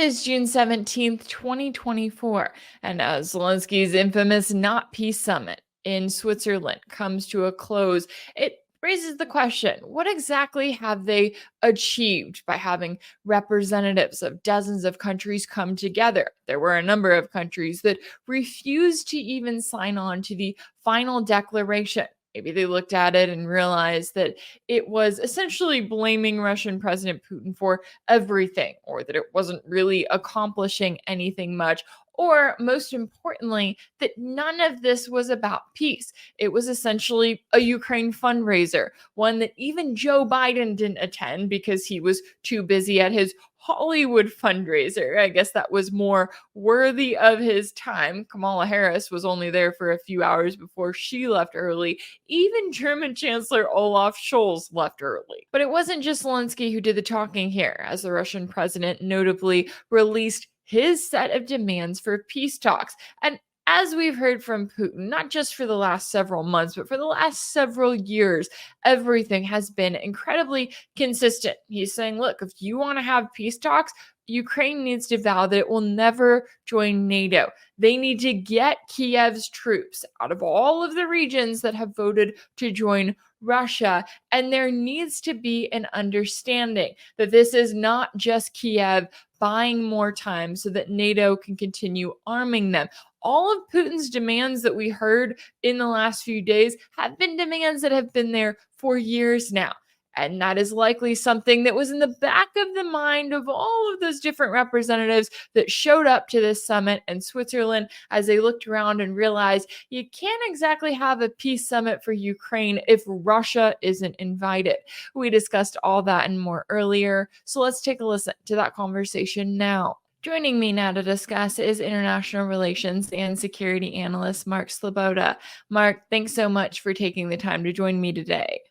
is June 17th, 2024, and Zelensky's infamous Not Peace Summit in Switzerland comes to a close. It raises the question, what exactly have they achieved by having representatives of dozens of countries come together? There were a number of countries that refused to even sign on to the final declaration. Maybe they looked at it and realized that it was essentially blaming Russian President Putin for everything, or that it wasn't really accomplishing anything much, or most importantly, that none of this was about peace. It was essentially a Ukraine fundraiser, one that even Joe Biden didn't attend because he was too busy at his Hollywood fundraiser. I guess that was more worthy of his time. Kamala Harris was only there for a few hours before she left early. Even German Chancellor Olaf Scholz left early. But it wasn't just Zelensky who did the talking here, as the Russian president notably released his set of demands for peace talks. And as we've heard from Putin, not just for the last several months, but for the last several years, everything has been incredibly consistent. He's saying, look, if you want to have peace talks, Ukraine needs to vow that it will never join NATO. They need to get Kiev's troops out of all of the regions that have voted to join Russia. And there needs to be an understanding that this is not just Kiev buying more time so that NATO can continue arming them. All of Putin's demands that we heard in the last few days have been demands that have been there for years now. And that is likely something that was in the back of the mind of all of those different representatives that showed up to this summit in Switzerland as they looked around and realized you can't exactly have a peace summit for Ukraine if Russia isn't invited. We discussed all that and more earlier, so let's take a listen to that conversation now. Joining me now to discuss is international relations and security analyst Mark Sleboda. Mark, thanks so much for taking the time to join me today.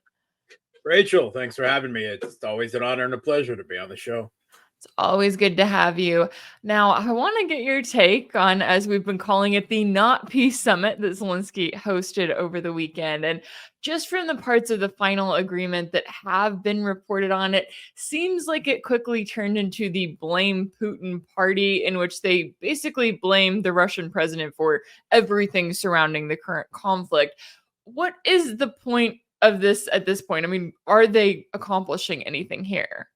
Rachel, thanks for having me. It's always an honor and a pleasure to be on the show. It's always good to have you. Now, I want to get your take on, as we've been calling it, the Not Peace Summit that Zelensky hosted over the weekend. And just from the parts of the final agreement that have been reported on, it seems like it quickly turned into the blame Putin party, in which they basically blamed the Russian president for everything surrounding the current conflict. What is the point of this at this point? I mean, are they accomplishing anything here?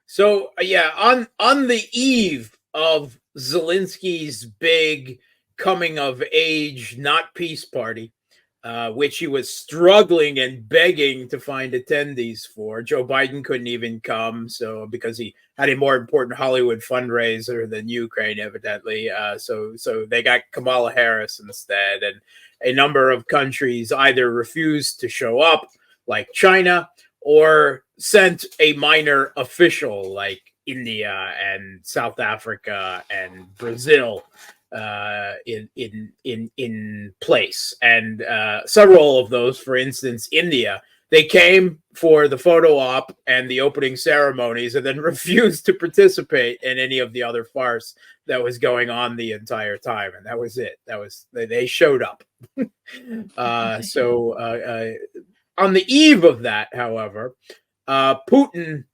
So yeah, on the eve of Zelensky's big coming of age, not peace party, which he was struggling and begging to find attendees for. Joe Biden couldn't even come, so because he had a more important Hollywood fundraiser than Ukraine, evidently. So they got Kamala Harris instead, and a number of countries either refused to show up, like China, or sent a minor official, like India and South Africa and Brazil, in place. And several of those, for instance, India, they came for the photo op and the opening ceremonies and then refused to participate in any of the other farce that was going on the entire time. And that was it. They showed up. On the eve of that, however, Putin,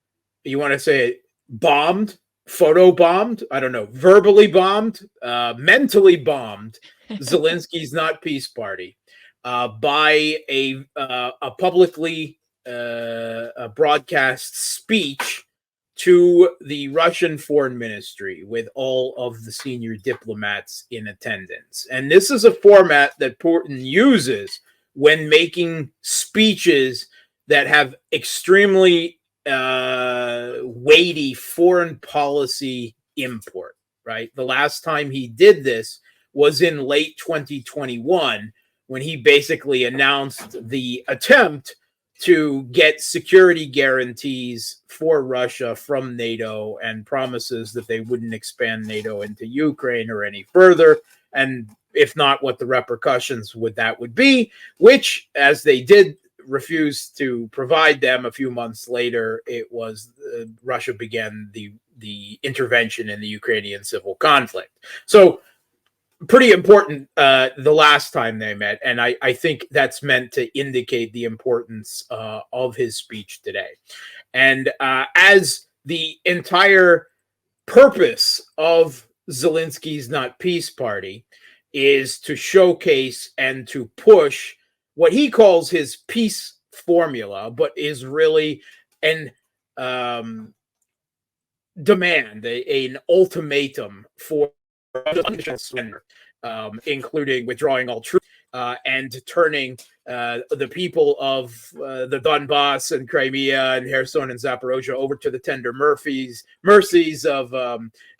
you want to say bombed, photo bombed, I don't know, verbally bombed, mentally bombed Zelensky's Not Peace Party by a publicly broadcast speech to the Russian Foreign Ministry with all of the senior diplomats in attendance. And this is a format that Putin uses when making speeches that have extremely weighty foreign policy import, right? The last time he did this was in late 2021, when he basically announced the attempt to get security guarantees for Russia from NATO and promises that they wouldn't expand NATO into Ukraine or any further. And if not, what the repercussions would be, which, as they did refuse to provide them a few months later, it was Russia began the intervention in the Ukrainian civil conflict. So pretty important the last time they met, and I think that's meant to indicate the importance of his speech today. And as the entire purpose of Zelensky's Not Peace Party is to showcase and to push what he calls his peace formula, but is really an demand, an ultimatum for surrender, including withdrawing all troops and turning the people of the Donbass and Crimea and Kherson and Zaporozhye over to the tender mercies of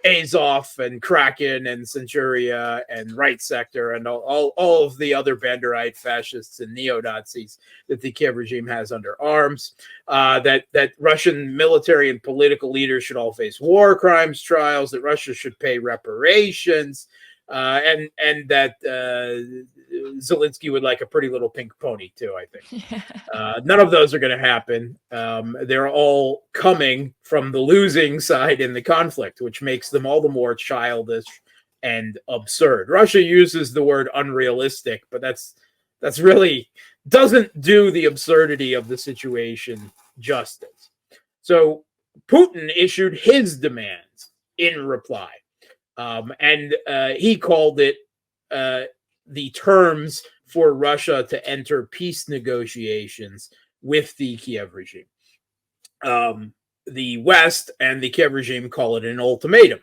Azov and Kraken and Centuria and Right Sector and all of the other Banderite fascists and neo-Nazis that the Kiev regime has under arms. That Russian military and political leaders should all face war crimes trials, that Russia should pay reparations, and that Zelensky would like a pretty little pink pony too, I think. None of those are going to happen. They're all coming from the losing side in the conflict, which makes them all the more childish and absurd. Russia uses the word unrealistic, but that's really doesn't do the absurdity of the situation justice. So Putin issued his demands in reply, and he called it the terms for Russia to enter peace negotiations with the Kiev regime. The West and the Kiev regime call it an ultimatum.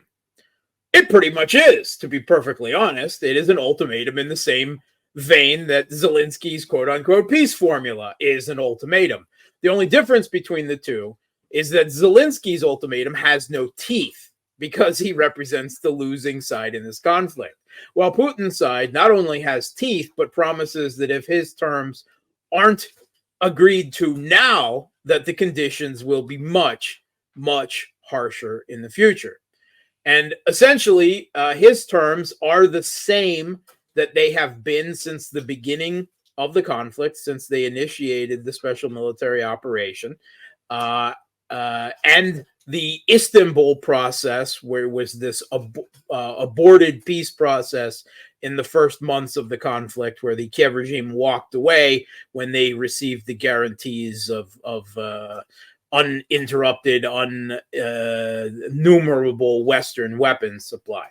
It pretty much is, to be perfectly honest. It is an ultimatum in the same vein that Zelensky's quote-unquote peace formula is an ultimatum. The only difference between the two is that Zelensky's ultimatum has no teeth because he represents the losing side in this conflict, while Putin's side not only has teeth, but promises that if his terms aren't agreed to now, that the conditions will be much, much harsher in the future. And essentially, his terms are the same that they have been since the beginning of the conflict, since they initiated the special military operation. And the Istanbul process, where was this aborted peace process in the first months of the conflict, where the Kiev regime walked away when they received the guarantees of uninterrupted, innumerable Western weapons supply.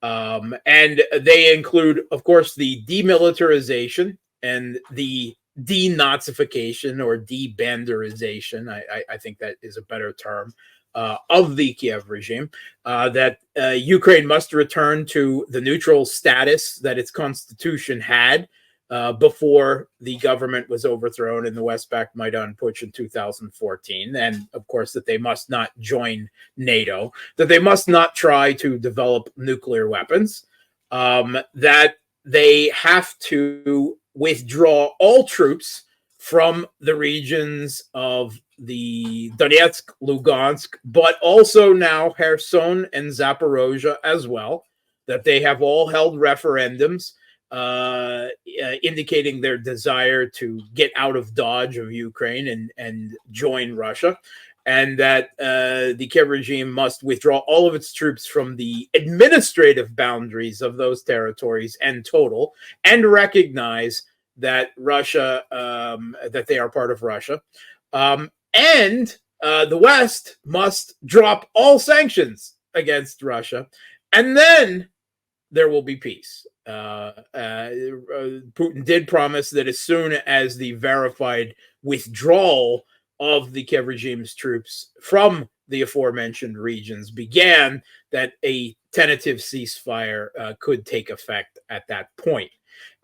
And they include, of course, the demilitarization and the denazification or debanderization, I think that is a better term, of the Kiev regime, that Ukraine must return to the neutral status that its constitution had before the government was overthrown in the West-backed Maidan Putsch in 2014. And, of course, that they must not join NATO, that they must not try to develop nuclear weapons, that they have to withdraw all troops from the regions of the Donetsk, Lugansk, but also now Kherson and Zaporozhye as well, that they have all held referendums indicating their desire to get out of Dodge of Ukraine and join Russia, and that the Kiev regime must withdraw all of its troops from the administrative boundaries of those territories and total, and recognize that Russia, that they are part of Russia, and the West must drop all sanctions against Russia, and then there will be peace. Putin did promise that as soon as the verified withdrawal of the Kiev regime's troops from the aforementioned regions began, that a tentative ceasefire could take effect at that point.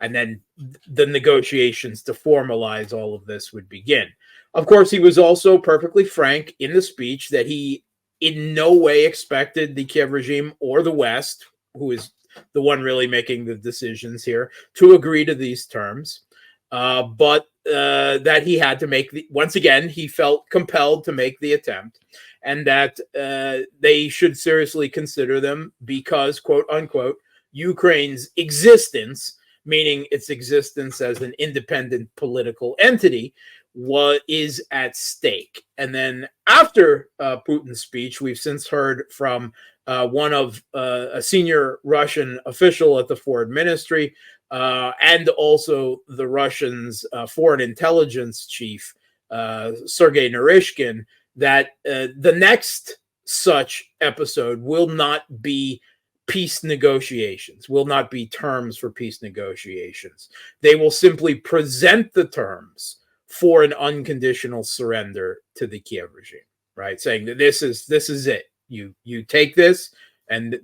And then the negotiations to formalize all of this would begin. Of course, he was also perfectly frank in the speech that he in no way expected the Kiev regime or the West, who is the one really making the decisions here, to agree to these terms. But that he had to make once again, he felt compelled to make the attempt, and that they should seriously consider them because, quote unquote, Ukraine's existence, meaning its existence as an independent political entity, is at stake. And then after Putin's speech, we've since heard from one of a senior Russian official at the foreign ministry, and also the Russians' foreign intelligence chief, Sergei Narishkin, that the next such episode will not be peace negotiations, will not be terms for peace negotiations. They will simply present the terms for an unconditional surrender to the Kiev regime, right? Saying that this is it. You take this, and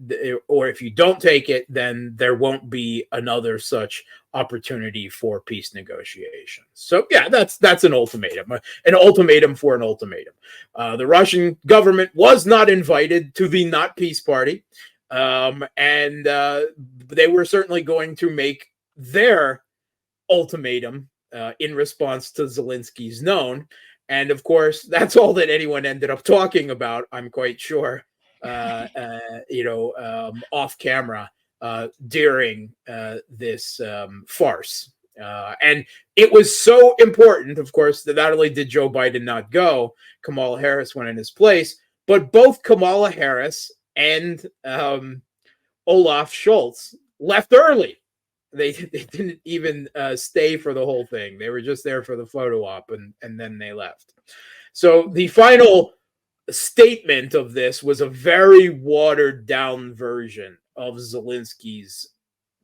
or if you don't take it, then there won't be another such opportunity for peace negotiations. So yeah, that's an ultimatum for an ultimatum. The Russian government was not invited to the Not Peace Party, and they were certainly going to make their ultimatum in response to Zelensky's known. And of course, that's all that anyone ended up talking about, I'm quite sure, off camera during this farce. And it was so important, of course, that not only did Joe Biden not go, Kamala Harris went in his place, but both Kamala Harris and Olaf Scholz left early. They didn't even stay for the whole thing. They were just there for the photo op, and then they left. So the final statement of this was a very watered down version of Zelensky's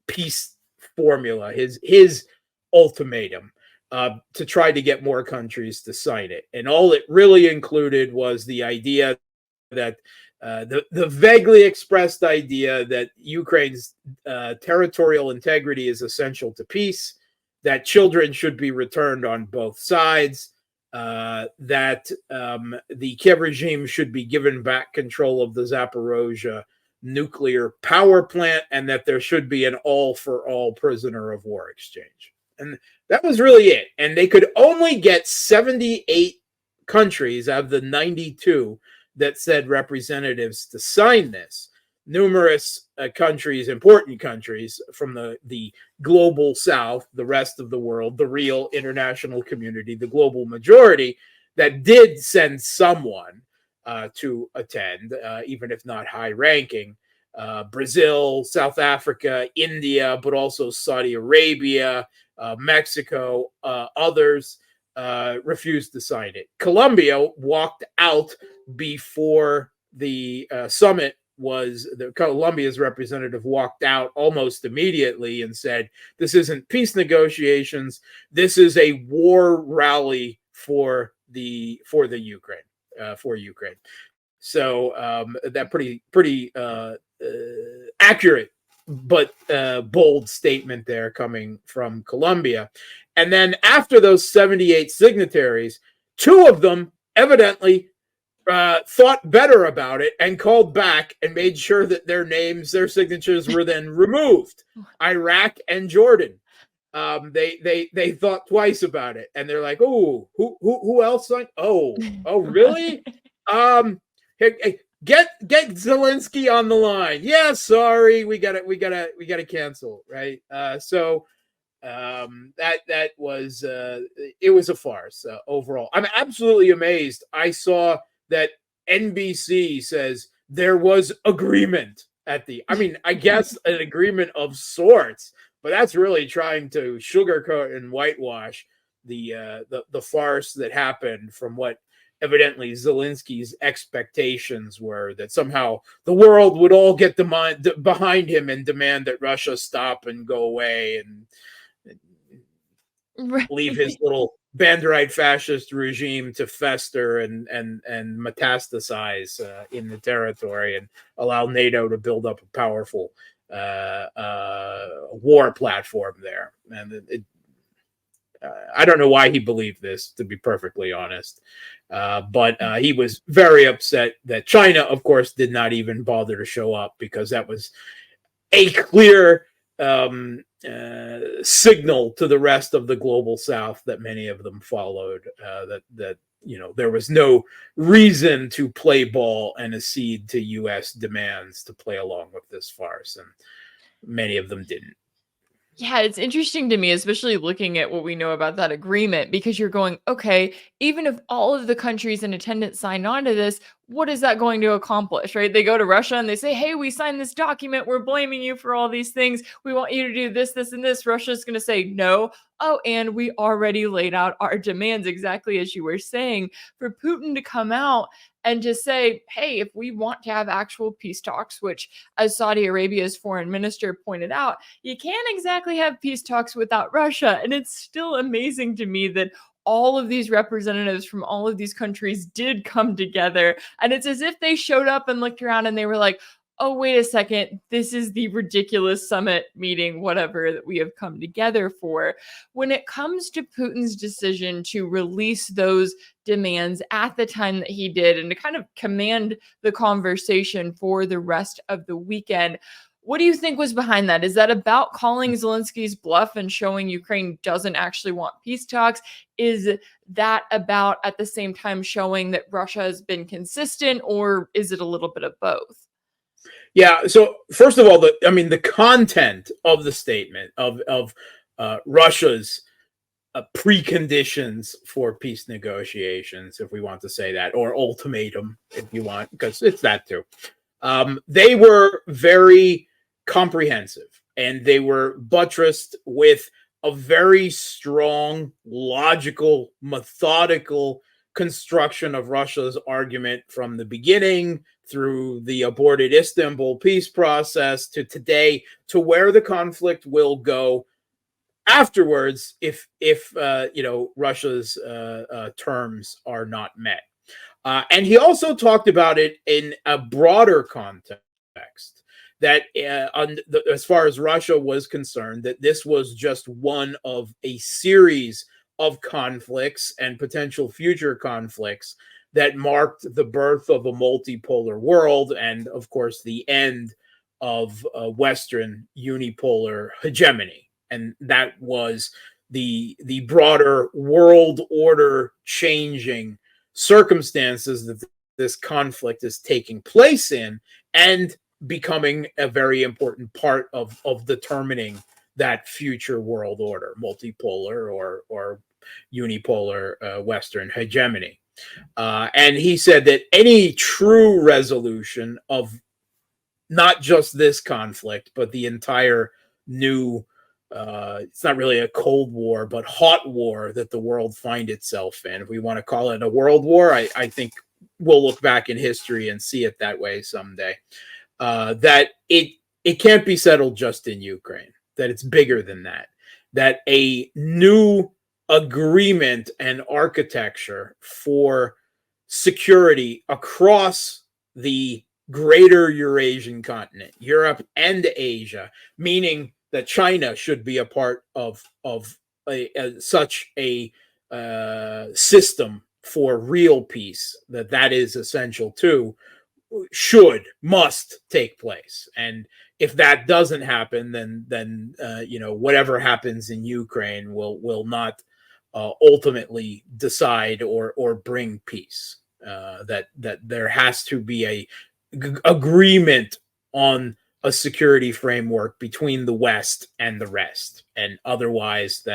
peace formula, his ultimatum, to try to get more countries to sign it. And all it really included was the idea that the vaguely expressed idea that Ukraine's territorial integrity is essential to peace, that children should be returned on both sides, that the Kiev regime should be given back control of the Zaporozhye nuclear power plant, and that there should be an all-for-all prisoner of war exchange. And that was really it. And they could only get 78 countries out of the 92 that said representatives to sign this. Numerous countries, important countries from the global south, the rest of the world, the real international community, the global majority, that did send someone to attend, even if not high ranking. Brazil, South Africa, India, but also Saudi Arabia, Mexico, others refused to sign it. Colombia walked out before the summit Colombia's representative walked out almost immediately and said, this isn't peace negotiations. This is a war rally for the Ukraine, for Ukraine. So that pretty accurate but bold statement there coming from Colombia. And then after those 78 signatories, two of them evidently thought better about it and called back and made sure that their signatures were then removed. Iraq and Jordan. They thought twice about it, and they're like, "Oh, who else signed? Oh, really? Hey, get Zelensky on the line. Yeah, sorry, we gotta cancel, right? So that was it was a farce overall. I'm absolutely amazed. I saw that NBC says there was agreement I guess an agreement of sorts, but that's really trying to sugarcoat and whitewash the farce that happened from what evidently Zelensky's expectations were, that somehow the world would all get behind him and demand that Russia stop and go away and leave his little Banderite fascist regime to fester and metastasize in the territory, and allow NATO to build up a powerful war platform there. And I don't know why he believed this, to be perfectly honest. But he was very upset that China, of course, did not even bother to show up, because that was a clear signal to the rest of the global South that many of them followed, that there was no reason to play ball and accede to U.S. demands to play along with this farce, and many of them didn't. Yeah, it's interesting to me, especially looking at what we know about that agreement, because you're going, okay, even if all of the countries in attendance sign on to this, what is that going to accomplish, right? They go to Russia and they say, hey, we signed this document. We're blaming you for all these things. We want you to do this, this, and this. Russia's going to say no. Oh, and we already laid out our demands, exactly as you were saying. For Putin to come out and to say, hey, if we want to have actual peace talks, which, as Saudi Arabia's foreign minister pointed out, you can't exactly have peace talks without Russia. And it's still amazing to me that all of these representatives from all of these countries did come together. And it's as if they showed up and looked around and they were like, oh, wait a second, this is the ridiculous summit meeting, whatever, that we have come together for. When it comes to Putin's decision to release those demands at the time that he did and to kind of command the conversation for the rest of the weekend, what do you think was behind that? Is that about calling Zelensky's bluff and showing Ukraine doesn't actually want peace talks? Is that about, at the same time, showing that Russia has been consistent, or is it a little bit of both? Yeah. So first of all, the content of the statement of Russia's preconditions for peace negotiations, if we want to say that, or ultimatum, if you want, because it's that too. They were very comprehensive, and they were buttressed with a very strong, logical, methodical construction of Russia's argument from the beginning through the aborted Istanbul peace process to today, to where the conflict will go afterwards if Russia's terms are not met. And he also talked about it in a broader context, that as far as Russia was concerned, that this was just one of a series of conflicts and potential future conflicts that marked the birth of a multipolar world and, of course, the end of Western unipolar hegemony. And that was the broader world order changing circumstances that this conflict is taking place in, and becoming a very important part of determining that future world order, multipolar or unipolar Western hegemony. And he said that any true resolution of not just this conflict, but the entire new, it's not really a Cold War, but hot war that the world find itself in. If we want to call it a world war, I think we'll look back in history and see it that way someday. That it can't be settled just in Ukraine, that it's bigger than that, that a new agreement and architecture for security across the greater Eurasian continent, Europe and Asia, meaning that China should be a part of such a system for real peace, that is essential too, must take place. And if that doesn't happen, then whatever happens in Ukraine will not ultimately decide or bring peace. That there has to be a agreement on a security framework between the West and the rest, and otherwise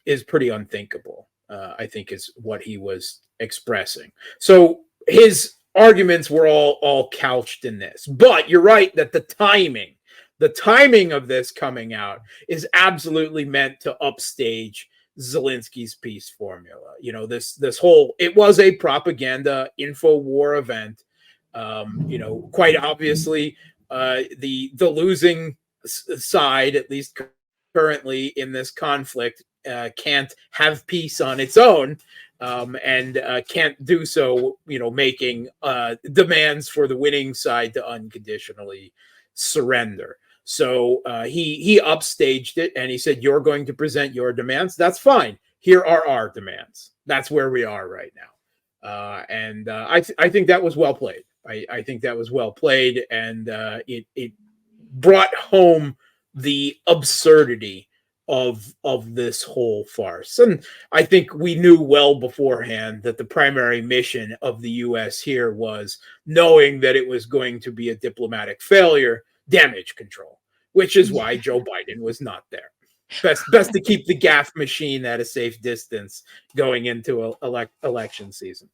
is pretty unthinkable. I think is what he was expressing. So his arguments were all couched in this. But you're right that the timing of this coming out is absolutely meant to upstage Zelensky's peace formula. This whole, it was a propaganda info war event. Quite obviously, the losing side, at least currently in this conflict, can't have peace on its own, and can't do so, making demands for the winning side to unconditionally surrender. So he upstaged it, and he said, "You're going to present your demands. That's fine. Here are our demands." That's where we are right now, and I think that was well played. I think that was well played, and it brought home the absurdity of this whole farce. And I think we knew well beforehand that the primary mission of the U.S. here was, knowing that it was going to be a diplomatic failure, damage control, which is why Joe Biden was not there. Best to keep the gaffe machine at a safe distance going into election season.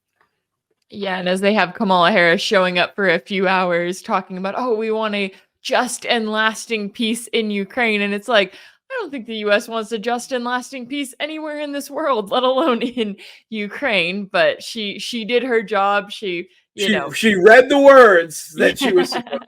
Yeah, and as they have Kamala Harris showing up for a few hours talking about, we want a just and lasting peace in Ukraine. And it's like, I don't think the US wants a just and lasting peace anywhere in this world, let alone in Ukraine, but she did her job. She, you know, She read the words that she was supposed.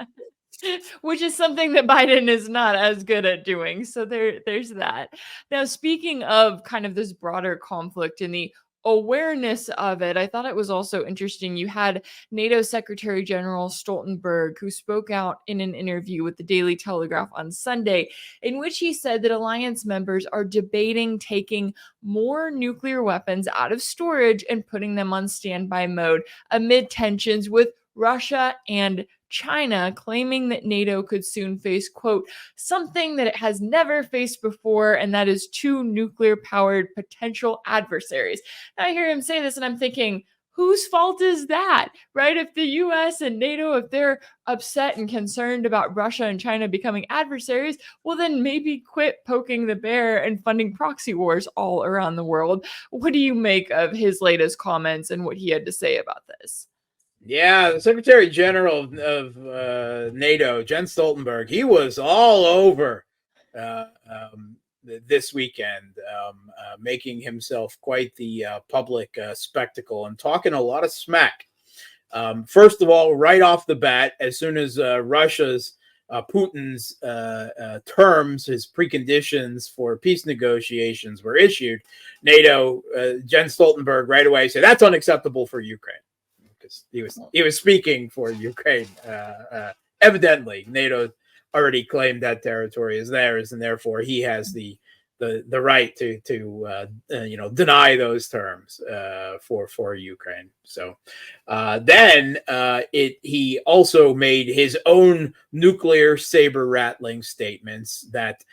yeah. Which is something that Biden is not as good at doing. So there's that. Now, speaking of kind of this broader conflict and the awareness of it, I thought it was also interesting. You had NATO Secretary General Stoltenberg, who spoke out in an interview with the Daily Telegraph on Sunday, in which he said that alliance members are debating taking more nuclear weapons out of storage and putting them on standby mode amid tensions with Russia and China, claiming that NATO could soon face, quote, something that it has never faced before, and that is two nuclear powered potential adversaries. And I hear him say this, and I'm thinking, whose fault is that, right? If the US and NATO, if they're upset and concerned about Russia and China becoming adversaries, well, then maybe quit poking the bear and funding proxy wars all around the world. What do you make of his latest comments and what he had to say about this? Yeah, the Secretary General of NATO, Jens Stoltenberg, he was all over uh, this weekend, making himself quite the public spectacle and talking a lot of smack. First of all, right off the bat, as soon as Russia's Putin's terms, his preconditions for peace negotiations were issued, NATO, Jens Stoltenberg right away said that's unacceptable for Ukraine. He was speaking for Ukraine. Evidently, NATO already claimed that territory as theirs, and therefore he has the right to deny those terms for Ukraine. So then he also made his own nuclear saber rattling statements that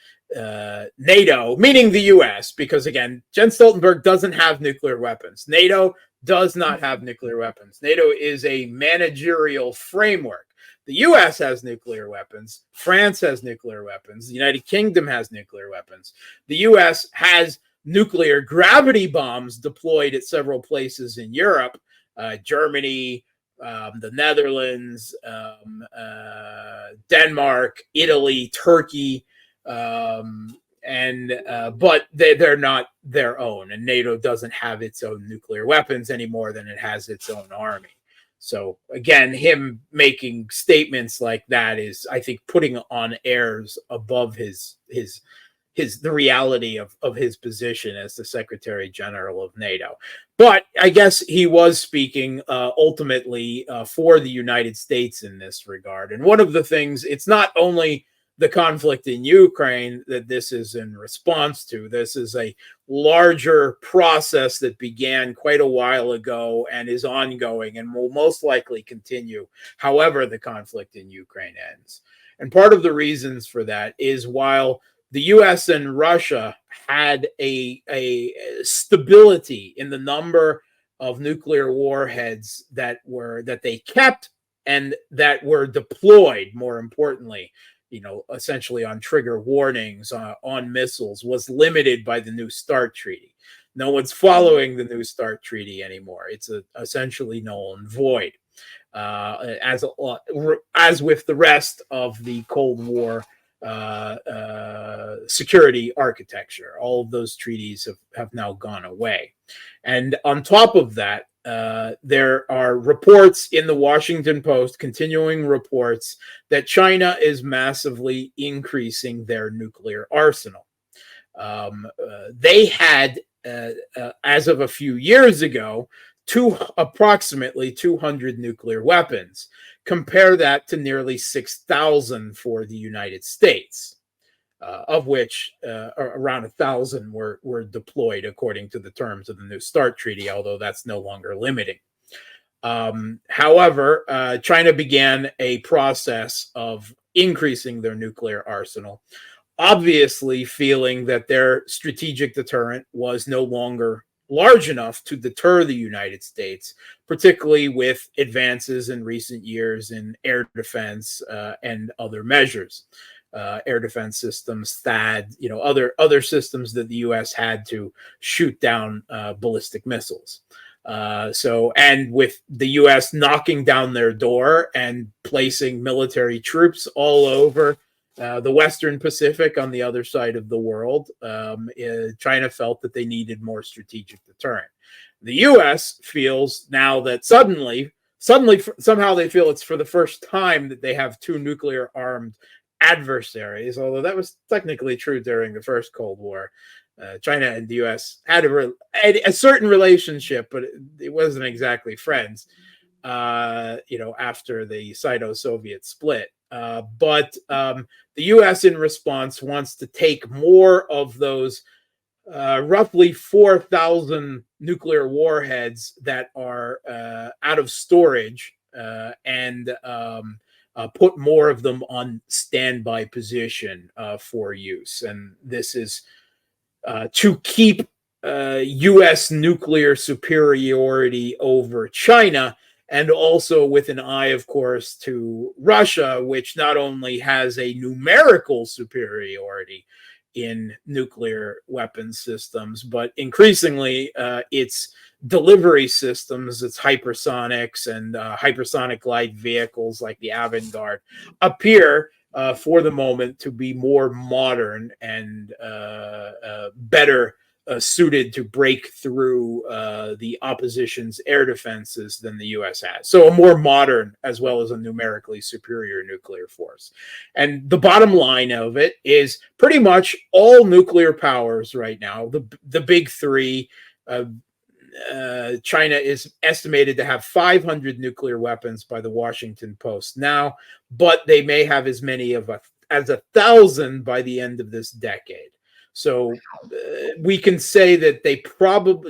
NATO, meaning the U.S., because again, Jens Stoltenberg doesn't have nuclear weapons. NATO does not have nuclear weapons. NATO is a managerial framework. The US has nuclear weapons. France has nuclear weapons. The United Kingdom has nuclear weapons. The US has nuclear gravity bombs deployed at several places in Europe, Germany, the Netherlands, Denmark, Italy, Turkey, but they're not their own, and NATO doesn't have its own nuclear weapons any more than it has its own army. So again, him making statements like that is, I think, putting on airs above the reality of his position as the Secretary General of NATO. But I guess he was speaking ultimately for the United States in this regard. And one of the things, it's not only the conflict in Ukraine that this is in response to. This is a larger process that began quite a while ago and is ongoing and will most likely continue however the conflict in Ukraine ends. And part of the reasons for that is while the US and Russia had a stability in the number of nuclear warheads that they kept and that were deployed, more importantly, essentially on trigger warnings on missiles, was limited by the New START Treaty. No one's following the New START Treaty anymore. It's essentially null and void, as with the rest of the Cold War security architecture. All of those treaties have now gone away. And on top of that, there are reports in the Washington Post, continuing reports, that China is massively increasing their nuclear arsenal. They had, as of a few years ago, approximately 200 nuclear weapons. Compare that to nearly 6,000 for the United States. Of which around 1,000 were deployed according to the terms of the New START Treaty, although that's no longer limiting. However, China began a process of increasing their nuclear arsenal, obviously feeling that their strategic deterrent was no longer large enough to deter the United States, particularly with advances in recent years in air defense and other measures. Air defense systems, THAAD, other systems that the U.S. had to shoot down ballistic missiles. And with the U.S. knocking down their door and placing military troops all over the Western Pacific on the other side of the world, China felt that they needed more strategic deterrent. The U.S. feels now that suddenly, somehow they feel it's for the first time that they have two nuclear armed adversaries, although that was technically true during the first Cold War. China and the U.S. had a certain relationship, but it wasn't exactly friends, after the Sino-Soviet split. But the U.S. in response wants to take more of those roughly 4,000 nuclear warheads that are out of storage and put more of them on standby position for use. And this is to keep U.S. nuclear superiority over China, and also with an eye, of course, to Russia, which not only has a numerical superiority in nuclear weapons systems, but increasingly its delivery systems, its hypersonics and hypersonic light vehicles like the Avangard appear for the moment to be more modern and better suited to break through the opposition's air defenses than the U.S. has. So a more modern as well as a numerically superior nuclear force. And the bottom line of it is pretty much all nuclear powers right now, the big three, China is estimated to have 500 nuclear weapons by the Washington Post now, but they may have as many as 1,000 by the end of this decade. So we can say that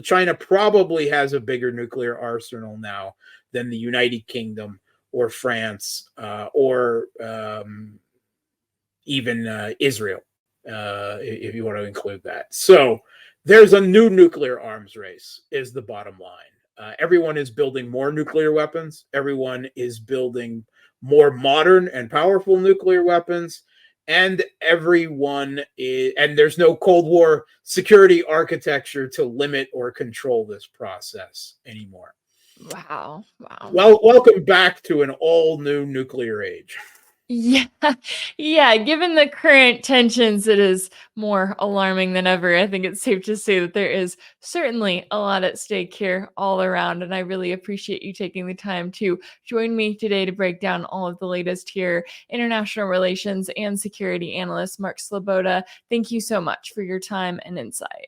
China probably has a bigger nuclear arsenal now than the United Kingdom or France or even Israel, if you want to include that. So there's a new nuclear arms race, is the bottom line. Everyone is building more nuclear weapons. Everyone is building more modern and powerful nuclear weapons. And and there's no Cold War security architecture to limit or control this process anymore. Wow. Well, welcome back to an all new nuclear age. Yeah. Yeah. Given the current tensions, it is more alarming than ever. I think it's safe to say that there is certainly a lot at stake here all around. And I really appreciate you taking the time to join me today to break down all of the latest here. International relations and security analyst Mark Sleboda, thank you so much for your time and insight.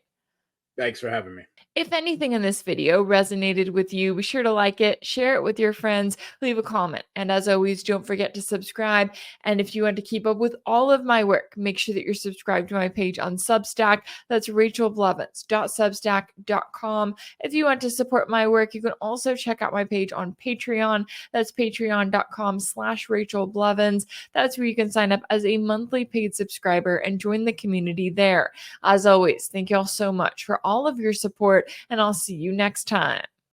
Thanks for having me. If anything in this video resonated with you, be sure to like it, share it with your friends, leave a comment. And as always, don't forget to subscribe. And if you want to keep up with all of my work, make sure that you're subscribed to my page on Substack. That's rachelblevins.substack.com. If you want to support my work, you can also check out my page on Patreon. That's patreon.com/rachelblevins. That's where you can sign up as a monthly paid subscriber and join the community there. As always, thank you all so much for all of your support, and I'll see you next time.